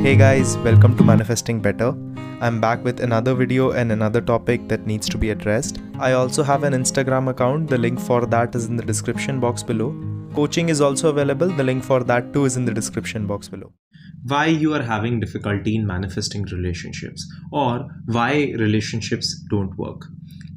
Hey guys, welcome to Manifesting Better. I'm back with another video and another topic that needs to be addressed. I also have an Instagram account, the link for that is in the description box below. Coaching is also available, the link for that too is in the description box below. Why you are having difficulty in manifesting relationships, or why relationships don't work.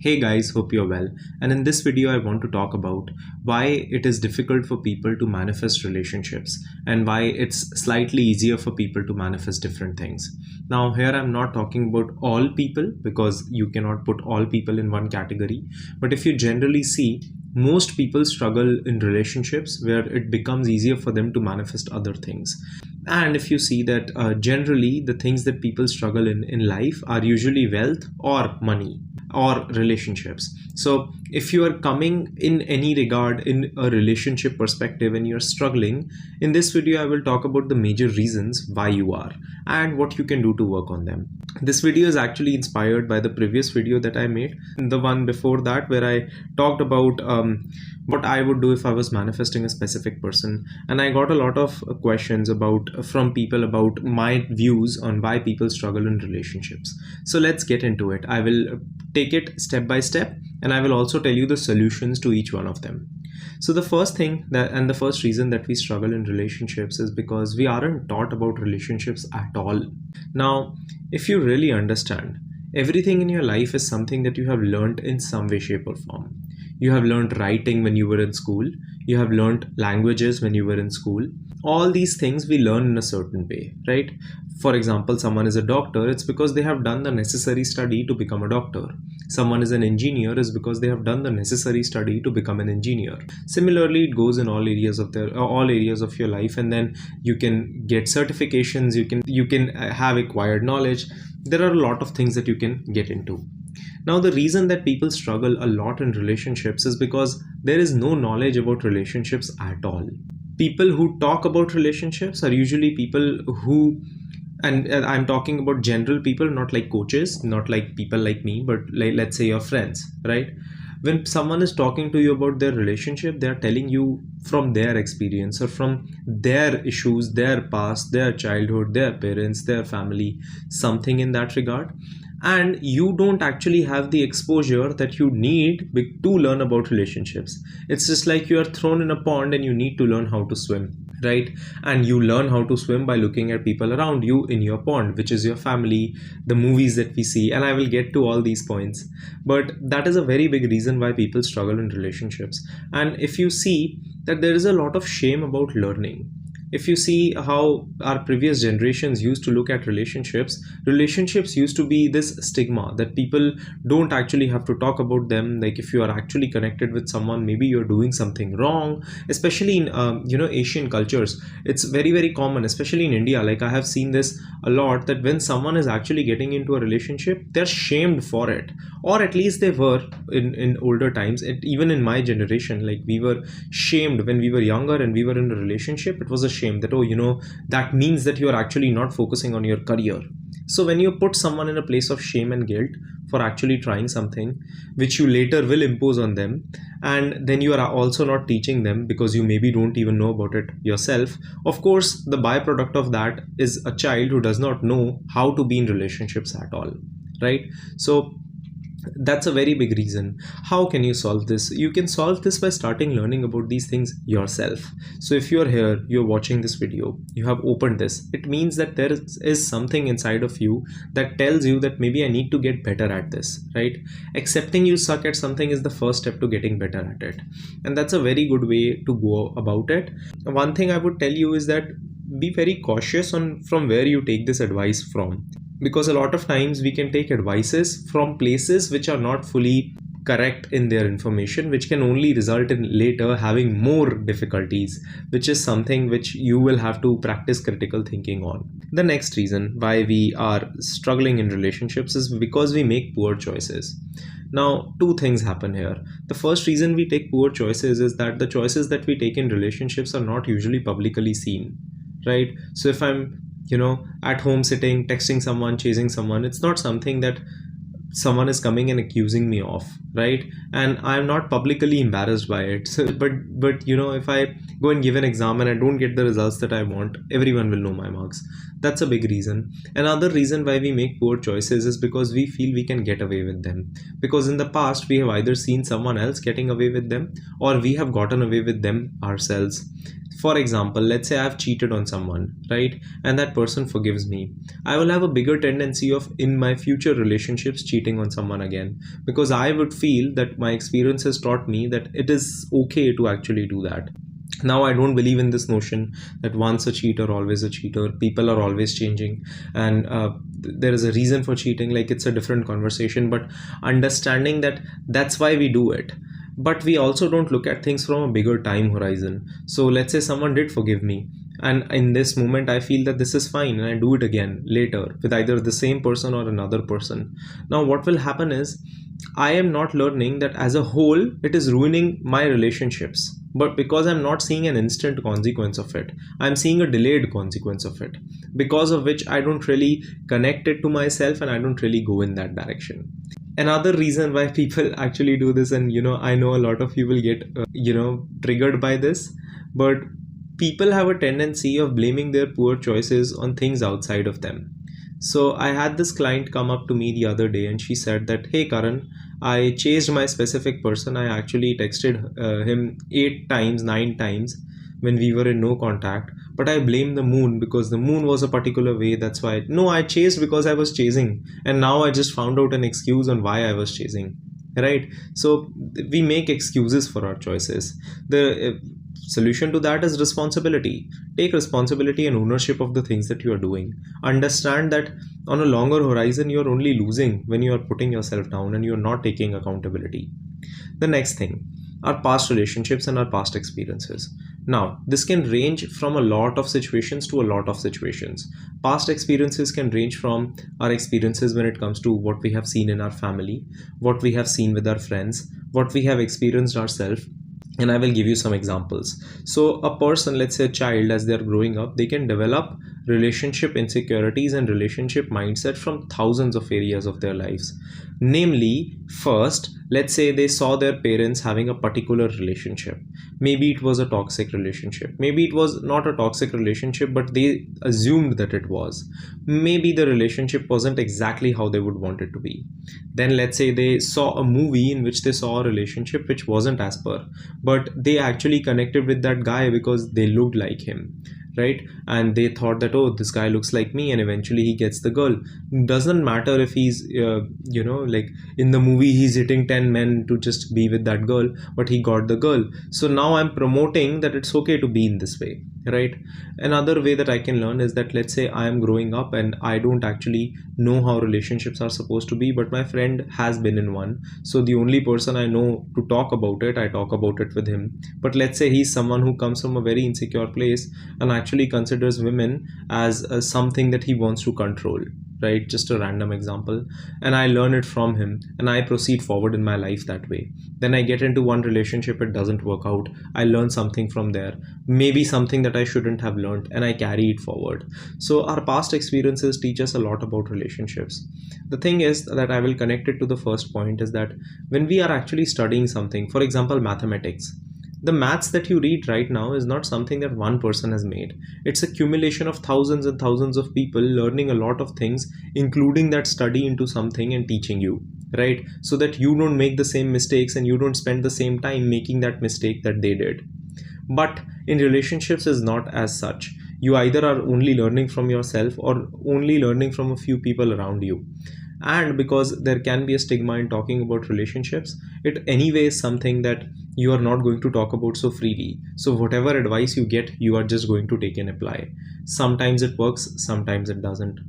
Hey guys, hope you're well, and in this video I want to talk about why it is difficult for people to manifest relationships and why it's slightly easier for people to manifest different things. Now here I'm not talking about all people, because you cannot put all people in one category, but if you generally see, most people struggle in relationships where it becomes easier for them to manifest other things. And if you see that generally the things that people struggle in life are usually wealth or money or relationships. So if you are coming in any regard in a relationship perspective and you're struggling, in this video I will talk about the major reasons why you are and what you can do to work on them. This video is actually inspired by the previous video that I made, the one before that, where I talked about what I would do if I was manifesting a specific person, and I got a lot of questions from people about my views on why people struggle in relationships. So let's get into it. I will take it step by step, and I will also tell you the solutions to each one of them. So the first thing and the first reason that we struggle in relationships is because we aren't taught about relationships at all. Now, if you really understand, everything in your life is something that you have learned in some way, shape or form. You have learned writing when you were in school. You have learned languages when you were in school. All these things we learn in a certain way, right? For example, someone is a doctor, it's because they have done the necessary study to become a doctor. Someone is an engineer is because they have done the necessary study to become an engineer. Similarly, it goes in all areas of your life, and then you can get certifications, you can have acquired knowledge. There are a lot of things that you can get into. Now, the reason that people struggle a lot in relationships is because there is no knowledge about relationships at all. People who talk about relationships are usually people who, and I'm talking about general people, not like coaches, not like people like me, but like, let's say your friends, right? When someone is talking to you about their relationship, they are telling you from their experience or from their issues, their past, their childhood, their parents, their family, something in that regard. And you don't actually have the exposure that you need to learn about relationships. It's just like you are thrown in a pond and you need to learn how to swim, right? And you learn how to swim by looking at people around you in your pond, which is your family, the movies that we see, and I will get to all these points. But that is a very big reason why people struggle in relationships. And if you see that there is a lot of shame about learning. If you see how our previous generations used to look at relationships used to be this stigma that people don't actually have to talk about them. Like if you are actually connected with someone, maybe you're doing something wrong, especially in Asian cultures. It's very, very common, especially in India. Like I have seen this a lot, that when someone is actually getting into a relationship, they're shamed for it, or at least they were in older times. Even in my generation, like we were shamed when we were younger and we were in a relationship. It was a shame that, that means that you are actually not focusing on your career. So when you put someone in a place of shame and guilt for actually trying something which you later will impose on them, and then you are also not teaching them because you maybe don't even know about it yourself, of course the byproduct of that is a child who does not know how to be in relationships at all, right? So that's a very big reason. How can you solve this? You can solve this by starting learning about these things yourself. So if you're here, you're watching this video, you have opened this, it means that there is something inside of you that tells you that maybe I need to get better at this, right? Accepting you suck at something is the first step to getting better at it. And that's a very good way to go about it. One thing I would tell you is that be very cautious from where you take this advice from. Because a lot of times we can take advices from places which are not fully correct in their information, which can only result in later having more difficulties, which is something which you will have to practice critical thinking on. The next reason why we are struggling in relationships is because we make poor choices. Now, two things happen here. The first reason we take poor choices is that the choices that we take in relationships are not usually publicly seen, right? So if I'm at home sitting, texting someone, chasing someone, it's not something that someone is coming and accusing me of, right? And I'm not publicly embarrassed by it. So, but if I go and give an exam and I don't get the results that I want, everyone will know my marks. That's a big reason. Another reason why we make poor choices is because we feel we can get away with them, because in the past we have either seen someone else getting away with them, or we have gotten away with them ourselves. For example, let's say I've cheated on someone, right? And that person forgives me. I will have a bigger tendency of, in my future relationships, cheating on someone again, because I would feel that my experience has taught me that it is okay to actually do that. Now, I don't believe in this notion that once a cheater, always a cheater. People are always changing, and there is a reason for cheating. Like, it's a different conversation, but understanding that that's why we do it. But we also don't look at things from a bigger time horizon. So let's say someone did forgive me, and in this moment I feel that this is fine, and I do it again later with either the same person or another person. Now what will happen is, I am not learning that as a whole it is ruining my relationships, but because I'm not seeing an instant consequence of it, I'm seeing a delayed consequence of it, because of which I don't really connect it to myself and I don't really go in that direction. Another reason why people actually do this, and I know a lot of you will get triggered by this, but people have a tendency of blaming their poor choices on things outside of them. So I had this client come up to me the other day, and she said that, hey Karan, I chased my specific person. I actually texted him 8 times, 9 times when we were in no contact, but I blame the moon because the moon was a particular way. That's why. No, I chased because I was chasing, and now I just found out an excuse on why I was chasing, right? So we make excuses for our choices. The solution to that is responsibility. Take responsibility and ownership of the things that you are doing. Understand that on a longer horizon you're only losing when you are putting yourself down and you're not taking accountability. The next thing, our past relationships and our past experiences. Now, this can range from a lot of situations to a lot of situations. Past experiences can range from our experiences when it comes to what we have seen in our family, what we have seen with our friends, what we have experienced ourselves. And I will give you some examples. So a person, let's say a child, as they're growing up, they can develop relationship insecurities and relationship mindset from thousands of areas of their lives. Namely, first, let's say they saw their parents having a particular relationship. Maybe it was a toxic relationship. Maybe it was not a toxic relationship, but they assumed that it was. Maybe the relationship wasn't exactly how they would want it to be. Then let's say they saw a movie in which they saw a relationship which wasn't as per, but they actually connected with that guy because they looked like him, right? And they thought that, oh, this guy looks like me, and eventually he gets the girl. Doesn't matter if he's like in the movie he's hitting 10 men to just be with that girl, but he got the girl. So now I'm promoting that it's okay to be in this way, right? Another way that I can learn is that, let's say I am growing up and I don't actually know how relationships are supposed to be, but my friend has been in one, so the only person I know to talk about it, I talk about it with him. But let's say he's someone who comes from a very insecure place and actually considers women as something that he wants to control, right? Just a random example. And I learn it from him and I proceed forward in my life that way. Then I get into one relationship, it doesn't work out. I learn something from there, maybe something that I shouldn't have learned, and I carry it forward. So our past experiences teach us a lot about relationships. The thing is that I will connect it to the first point, is that when we are actually studying something, for example mathematics, the maths that you read right now is not something that one person has made. It's accumulation of thousands and thousands of people learning a lot of things, including that study into something and teaching you, right? So that you don't make the same mistakes and you don't spend the same time making that mistake that they did. But in relationships is not as such. You either are only learning from yourself or only learning from a few people around you. And because there can be a stigma in talking about relationships, it anyway is something that you are not going to talk about so freely. So whatever advice you get, you are just going to take and apply. Sometimes it works, sometimes it doesn't.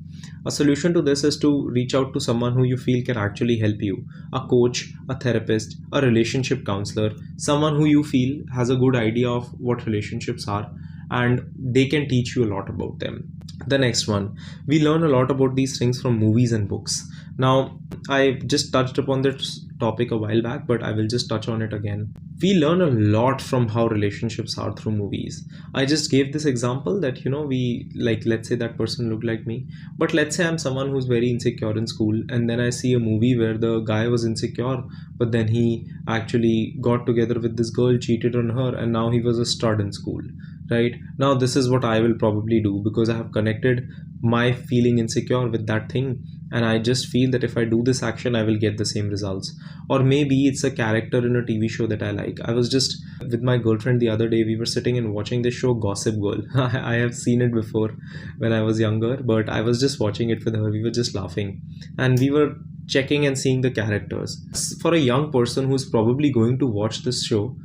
A solution to this is to reach out to someone who you feel can actually help you: a coach, a therapist, a relationship counselor, someone who you feel has a good idea of what relationships are, and they can teach you a lot about them. The next one, we learn a lot about these things from movies and books. Now, I just touched upon this topic a while back, but I will just touch on it again. We learn a lot from how relationships are through movies. I just gave this example that, we, like, let's say that person looked like me, but let's say I'm someone who's very insecure in school, and then I see a movie where the guy was insecure, but then he actually got together with this girl, cheated on her, and now he was a stud in school. Right now, this is what I will probably do, because I have connected my feeling insecure with that thing, and I just feel that if I do this action, I will get the same results. Or maybe it's a character in a TV show that I like. I was just with my girlfriend the other day, we were sitting and watching the show Gossip Girl. I have seen it before when I was younger, but I was just watching it with her. We were just laughing, and we were checking and seeing the characters. For a young person who's probably going to watch this show,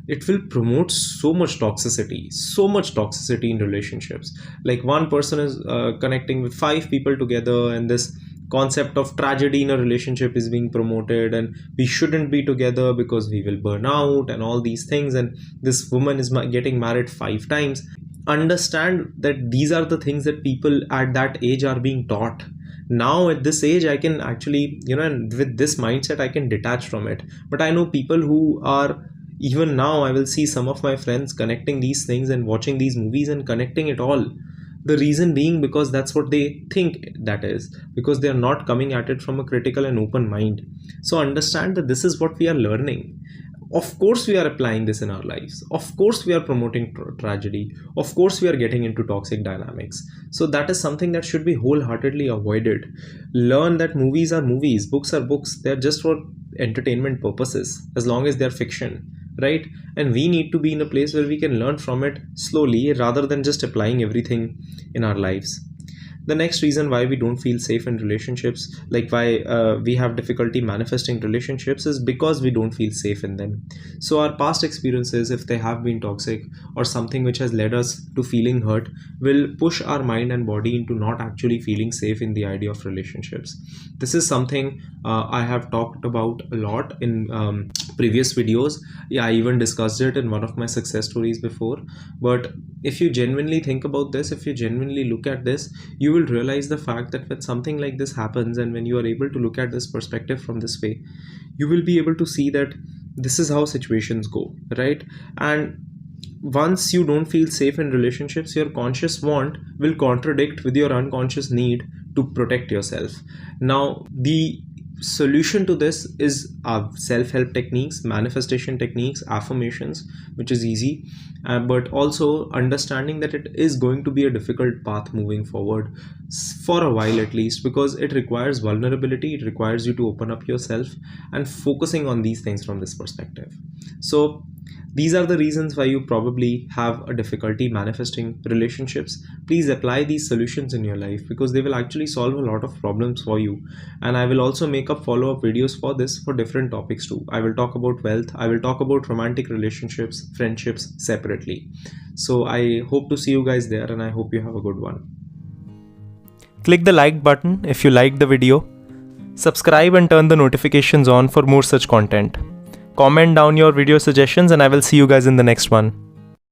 it will promote so much toxicity in relationships. Like, one person is connecting with 5 people together, and this concept of tragedy in a relationship is being promoted, and we shouldn't be together because we will burn out and all these things, and this woman is getting married 5 times. Understand that these are the things that people at that age are being taught. Now at this age, I can actually, and with this mindset, I can detach from it. But I know people who are, even now I will see some of my friends connecting these things and watching these movies and connecting it all. The reason being because that's what they think, that is because they are not coming at it from a critical and open mind. So understand that this is what we are learning. Of course we are applying this in our lives. Of course we are promoting tragedy. Of course we are getting into toxic dynamics. So that is something that should be wholeheartedly avoided. Learn that movies are movies, books are books. They're just for entertainment purposes, as long as they're fiction, right? And we need to be in a place where we can learn from it slowly, rather than just applying everything in our lives. The next reason why we don't feel safe in relationships, like why we have difficulty manifesting relationships, is because we don't feel safe in them. So our past experiences, if they have been toxic or something which has led us to feeling hurt, will push our mind and body into not actually feeling safe in the idea of relationships. This is something I have talked about a lot in previous videos. Yeah, I even discussed it in one of my success stories before. But if you genuinely think about this, if you genuinely look at this, you will realize the fact that when something like this happens, and when you are able to look at this perspective from this way, you will be able to see that this is how situations go, right? And once you don't feel safe in relationships, your conscious want will contradict with your unconscious need to protect yourself. Now, the solution to this is self-help techniques, manifestation techniques, affirmations, which is easy, but also understanding that it is going to be a difficult path moving forward for a while, at least, because it requires vulnerability. It requires you to open up yourself and focusing on these things from this perspective. So these are the reasons why you probably have a difficulty manifesting relationships. Please apply these solutions in your life, because they will actually solve a lot of problems for you. And I will also make up follow-up videos for this, for different topics too. I will talk about wealth. I will talk about romantic relationships, friendships separately. So I hope to see you guys there, and I hope you have a good one. Click the like button if you liked the video. Subscribe and turn the notifications on for more such content. Comment down your video suggestions, and I will see you guys in the next one.